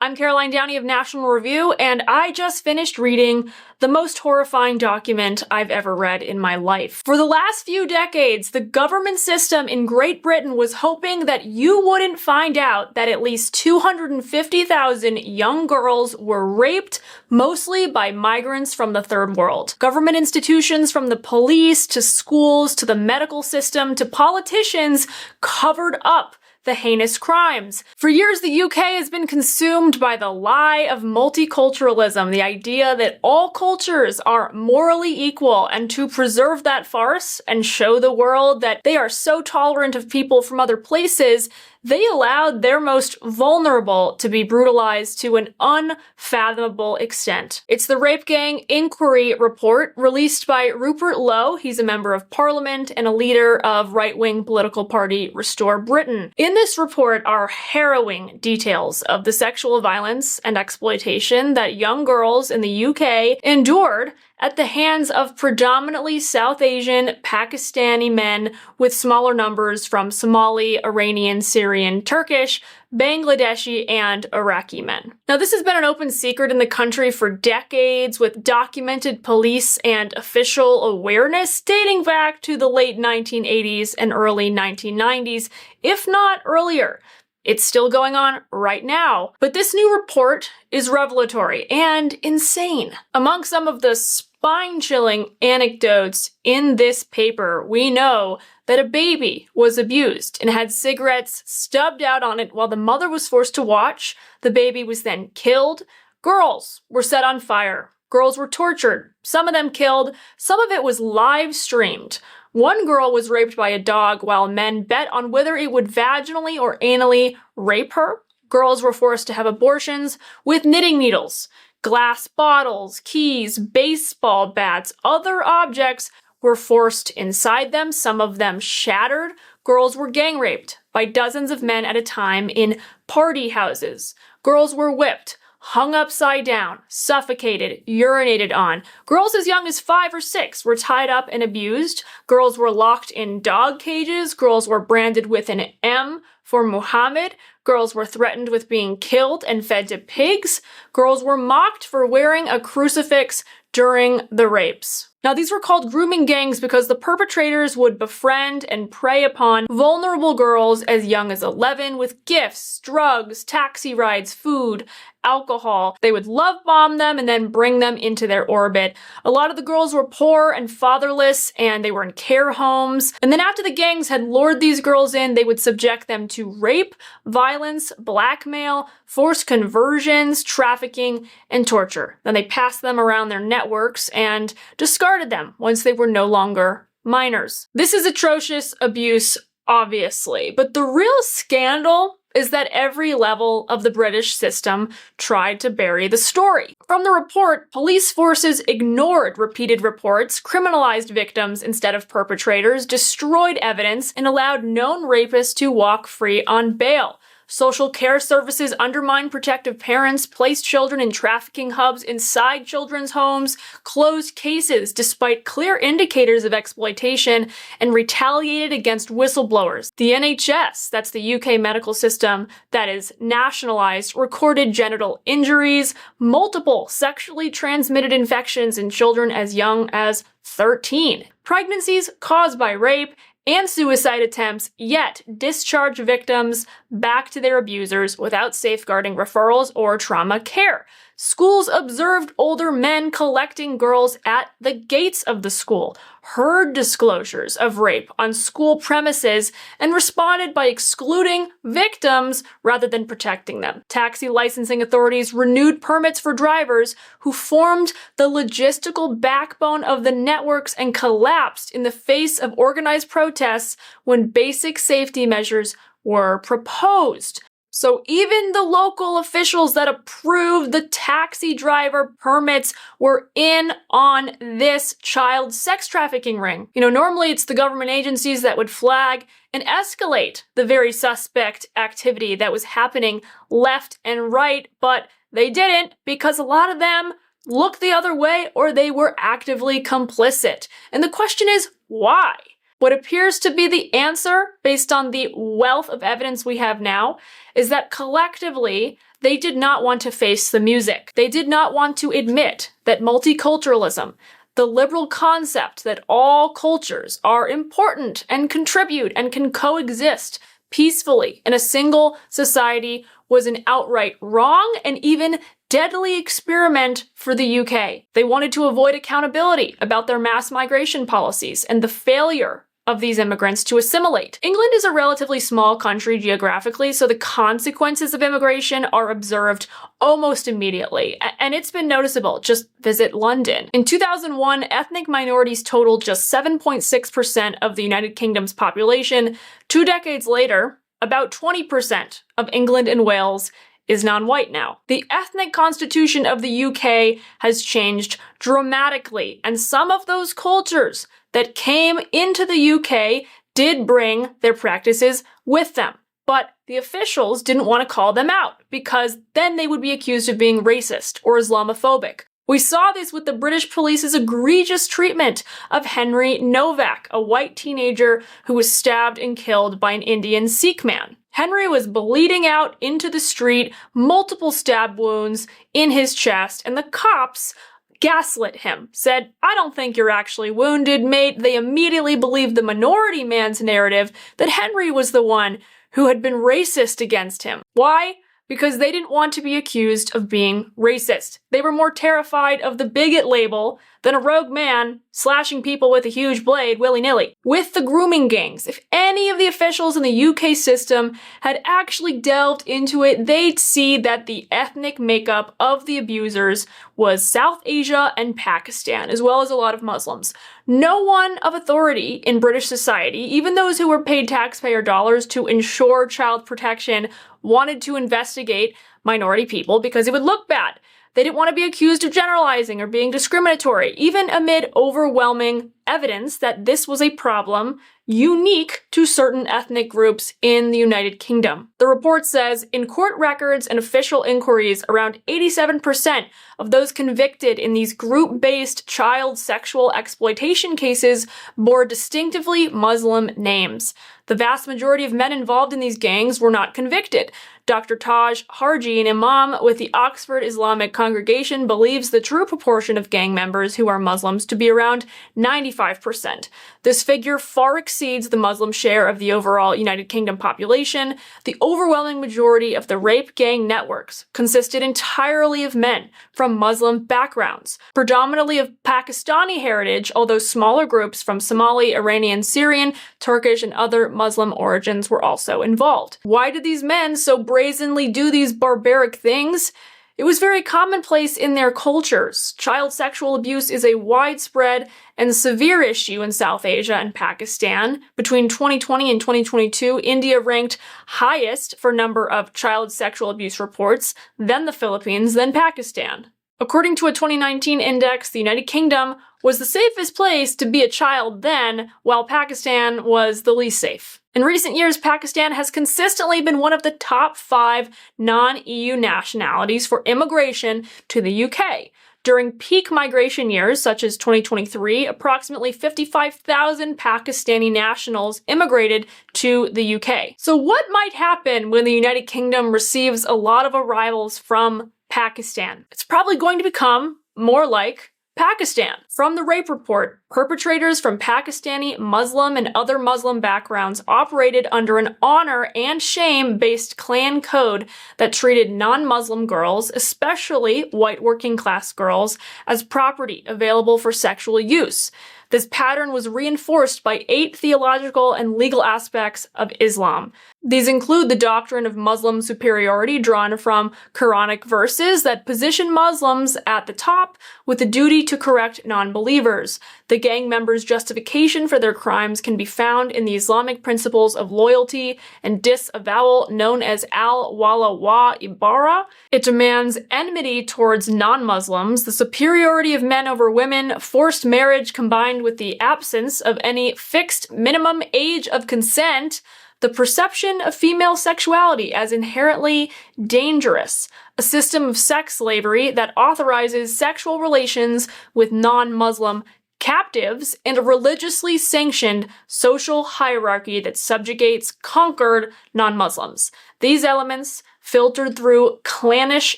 I'm Caroline Downey of National Review, and I just finished reading the most horrifying document I've ever read in my life. For the last few decades, the government system in Great Britain was hoping that you wouldn't find out that at least 250,000 young girls were raped, mostly by migrants from the Third World. Government institutions, from the police to schools to the medical system to politicians, covered up the heinous crimes. For years, the UK has been consumed by the lie of multiculturalism, the idea that all cultures are morally equal, and to preserve that farce and show the world that they are so tolerant of people from other places, they allowed their most vulnerable to be brutalized to an unfathomable extent. It's the Rape Gang Inquiry Report, released by Rupert Lowe. He's a member of parliament and a leader of right-wing political party Restore Britain. In this report are harrowing details of the sexual violence and exploitation that young girls in the UK endured at the hands of predominantly South Asian, Pakistani men, with smaller numbers from Somali, Iranian, Syrian, Turkish, Bangladeshi, and Iraqi men. Now, this has been an open secret in the country for decades, with documented police and official awareness dating back to the late 1980s and early 1990s, if not earlier. It's still going on right now. But this new report is revelatory and insane. Among some of the spine-chilling anecdotes in this paper, we know that a baby was abused and had cigarettes stubbed out on it while the mother was forced to watch. The baby was then killed. Girls were set on fire. Girls were tortured, some of them killed, some of it was live streamed. One girl was raped by a dog while men bet on whether it would vaginally or anally rape her. Girls were forced to have abortions with knitting needles. Glass bottles, keys, baseball bats, other objects were forced inside them, some of them shattered. Girls were gang raped by dozens of men at a time in party houses. Girls were whipped, hung upside down, suffocated, urinated on. Girls as young as 5 or 6 were tied up and abused. Girls were locked in dog cages. Girls were branded with an M for Muhammad. Girls were threatened with being killed and fed to pigs. Girls were mocked for wearing a crucifix during the rapes. Now, these were called grooming gangs because the perpetrators would befriend and prey upon vulnerable girls as young as 11 with gifts, drugs, taxi rides, food, alcohol. They would love bomb them and then bring them into their orbit. A lot of the girls were poor and fatherless, and they were in care homes. And then after the gangs had lured these girls in, they would subject them to rape, violence, blackmail, forced conversions, trafficking, and torture. Then they passed them around their networks and discarded them once they were no longer minors. This is atrocious abuse, obviously, but the real scandal is that every level of the British system tried to bury the story. From the report, police forces ignored repeated reports, criminalized victims instead of perpetrators, destroyed evidence, and allowed known rapists to walk free on bail. Social care services undermined protective parents, placed children in trafficking hubs inside children's homes, closed cases despite clear indicators of exploitation, and retaliated against whistleblowers. The NHS, that's the UK medical system that is nationalized, recorded genital injuries, multiple sexually transmitted infections in children as young as 13, pregnancies caused by rape, and suicide attempts, yet discharge victims back to their abusers without safeguarding referrals or trauma care. Schools observed older men collecting girls at the gates of the school, heard disclosures of rape on school premises, and responded by excluding victims rather than protecting them. Taxi licensing authorities renewed permits for drivers who formed the logistical backbone of the networks and collapsed in the face of organized protests when basic safety measures were proposed. So even the local officials that approved the taxi driver permits were in on this child sex trafficking ring. Normally it's the government agencies that would flag and escalate the very suspect activity that was happening left and right, but they didn't because a lot of them looked the other way or they were actively complicit. And the question is, why? What appears to be the answer, based on the wealth of evidence we have now, is that collectively, They did not want to face the music. They did not want to admit that multiculturalism, the liberal concept that all cultures are important and contribute and can coexist peacefully in a single society, was an outright wrong and even deadly experiment for the UK. They wanted to avoid accountability about their mass migration policies and the failure of these immigrants to assimilate. England is a relatively small country geographically, so the consequences of immigration are observed almost immediately, and it's been noticeable. Just visit London. In 2001, ethnic minorities totaled just 7.6% of the United Kingdom's population. 2 decades later, about 20% of England and Wales is non-white now. The ethnic constitution of the UK has changed dramatically, and some of those cultures that came into the UK did bring their practices with them. But the officials didn't want to call them out because then they would be accused of being racist or Islamophobic. We saw this with the British police's egregious treatment of Henry Novak, a white teenager who was stabbed and killed by an Indian Sikh man. Henry was bleeding out into the street, multiple stab wounds in his chest, and the cops gaslit him, said, "I don't think you're actually wounded, mate." They immediately believed the minority man's narrative that Henry was the one who had been racist against him. Why? Because they didn't want to be accused of being racist. They were more terrified of the bigot label than a rogue man slashing people with a huge blade willy-nilly. With the grooming gangs, if any of the officials in the UK system had actually delved into it, they'd see that the ethnic makeup of the abusers was South Asia and Pakistan, as well as a lot of Muslims. No one of authority in British society, even those who were paid taxpayer dollars to ensure child protection, wanted to investigate minority people because it would look bad. They didn't want to be accused of generalizing or being discriminatory, even amid overwhelming evidence that this was a problem unique to certain ethnic groups in the United Kingdom. The report says, in court records and official inquiries, around 87% of those convicted in these group-based child sexual exploitation cases bore distinctively Muslim names. The vast majority of men involved in these gangs were not convicted. Dr. Taj Harji, an imam with the Oxford Islamic Congregation, believes the true proportion of gang members who are Muslims to be around 95%. This figure far exceeds the Muslim share of the overall United Kingdom population. The overwhelming majority of the rape gang networks consisted entirely of men from Muslim backgrounds, predominantly of Pakistani heritage, although smaller groups from Somali, Iranian, Syrian, Turkish, and other Muslim origins were also involved. Why did these men so brazenly do these barbaric things? It was very commonplace in their cultures. Child sexual abuse is a widespread and severe issue in South Asia and Pakistan. Between 2020 and 2022, India ranked highest for number of child sexual abuse reports, then the Philippines, then Pakistan. According to a 2019 index, the United Kingdom was the safest place to be a child then, while Pakistan was the least safe. In recent years, Pakistan has consistently been one of the top 5 non-EU nationalities for immigration to the UK. During peak migration years, such as 2023, approximately 55,000 Pakistani nationals immigrated to the UK. So what might happen when the United Kingdom receives a lot of arrivals from Pakistan? It's probably going to become more like Pakistan. From the rape report, perpetrators from Pakistani, Muslim, and other Muslim backgrounds operated under an honor and shame-based clan code that treated non-Muslim girls, especially white working-class girls, as property available for sexual use. This pattern was reinforced by 8 theological and legal aspects of Islam. These include the doctrine of Muslim superiority drawn from Quranic verses that position Muslims at the top with the duty to correct non-believers. The gang members' justification for their crimes can be found in the Islamic principles of loyalty and disavowal known as al-wala wa ibara. It demands enmity towards non-Muslims, the superiority of men over women, forced marriage combined with the absence of any fixed minimum age of consent, the perception of female sexuality as inherently dangerous, a system of sex slavery that authorizes sexual relations with non-Muslim captives, and a religiously sanctioned social hierarchy that subjugates conquered non-Muslims. These elements filtered through clannish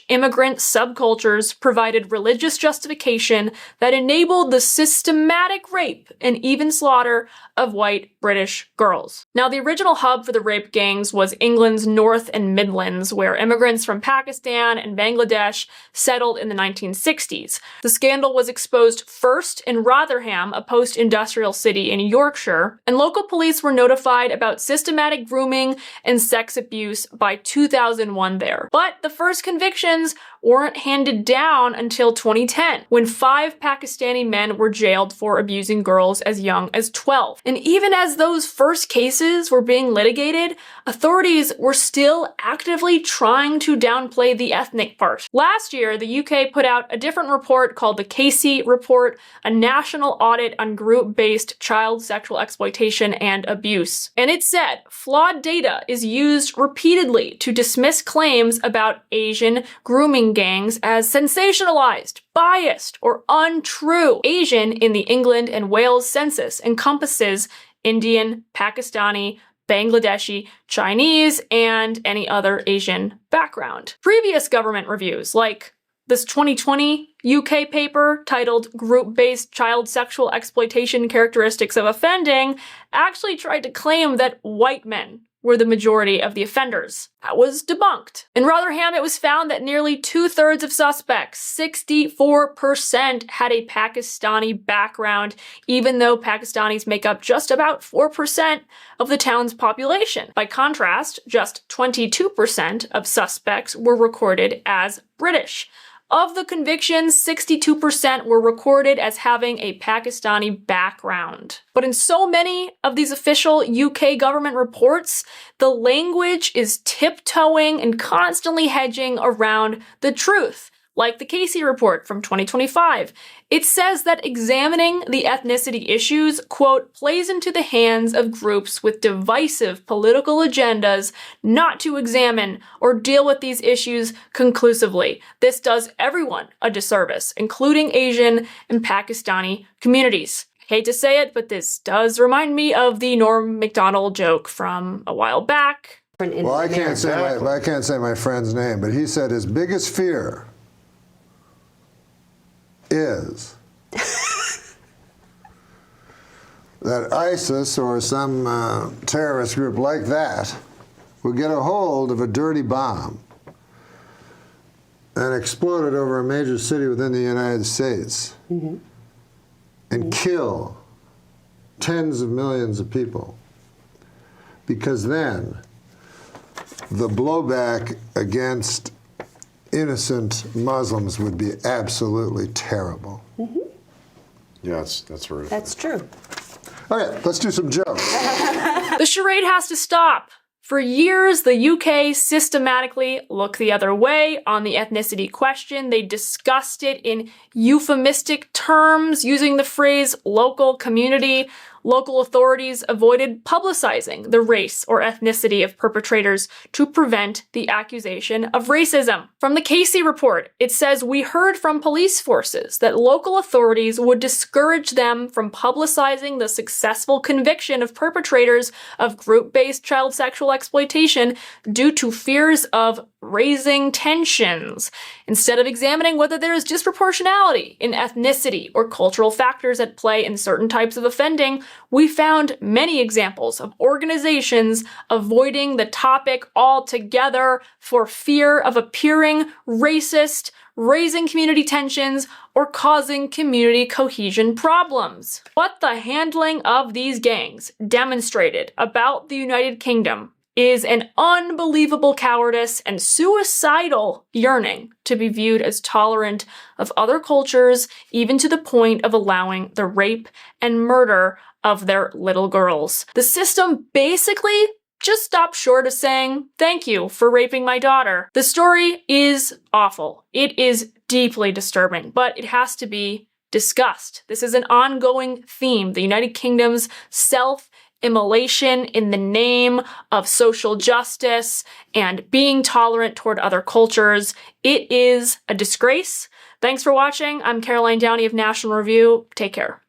immigrant subcultures, provided religious justification that enabled the systematic rape and even slaughter of white British girls. Now, the original hub for the rape gangs was England's North and Midlands, where immigrants from Pakistan and Bangladesh settled in the 1960s. The scandal was exposed first in Rotherham, a post-industrial city in Yorkshire, and local police were notified about systematic grooming and sex abuse by 2001 there. But the first convictions weren't handed down until 2010, when 5 Pakistani men were jailed for abusing girls as young as 12. And even as those first cases were being litigated, authorities were still actively trying to downplay the ethnic part. Last year, the UK put out a different report called the Casey Report, a national audit on group-based child sexual exploitation and abuse. And it said, flawed data is used repeatedly to dismiss claims about Asian grooming gangs as sensationalized, biased, or untrue. Asian in the England and Wales census encompasses Indian, Pakistani, Bangladeshi, Chinese, and any other Asian background. Previous government reviews, like this 2020 UK paper titled Group-Based Child Sexual Exploitation Characteristics of Offending, actually tried to claim that white men were the majority of the offenders. That was debunked. In Rotherham, it was found that nearly 2/3 of suspects, 64%, had a Pakistani background, even though Pakistanis make up just about 4% of the town's population. By contrast, just 22% of suspects were recorded as British. Of the convictions, 62% were recorded as having a Pakistani background. But in so many of these official UK government reports, the language is tiptoeing and constantly hedging around the truth. Like the Casey report from 2025. It says that examining the ethnicity issues, quote, plays into the hands of groups with divisive political agendas not to examine or deal with these issues conclusively. This does everyone a disservice, including Asian and Pakistani communities. I hate to say it, but this does remind me of the Norm Macdonald joke from a while back. Well, I can't say my friend's name, but he said his biggest fear is that ISIS or some terrorist group like that will get a hold of a dirty bomb and explode it over a major city within the United States and kill tens of millions of people. Because then the blowback against innocent Muslims would be absolutely terrible. Yeah, that's horrific. That's true. All right, let's do some jokes. The charade has to stop. For years, the UK systematically looked the other way on the ethnicity question. They discussed it in euphemistic terms, using the phrase local community. Local authorities avoided publicizing the race or ethnicity of perpetrators to prevent the accusation of racism. From the Casey report, it says, we heard from police forces that local authorities would discourage them from publicizing the successful conviction of perpetrators of group-based child sexual exploitation due to fears of raising tensions, instead of examining whether there is disproportionality in ethnicity or cultural factors at play in certain types of offending. We found many examples of organizations avoiding the topic altogether for fear of appearing racist, raising community tensions, or causing community cohesion problems. What the handling of these gangs demonstrated about the United Kingdom is an unbelievable cowardice and suicidal yearning to be viewed as tolerant of other cultures, even to the point of allowing the rape and murder of their little girls. The system basically just stopped short of saying, thank you for raping my daughter. The story is awful. It is deeply disturbing, but it has to be discussed. This is an ongoing theme. The United Kingdom's self-immolation in the name of social justice and being tolerant toward other cultures. It is a disgrace. Thanks for watching. I'm Caroline Downey of National Review. Take care.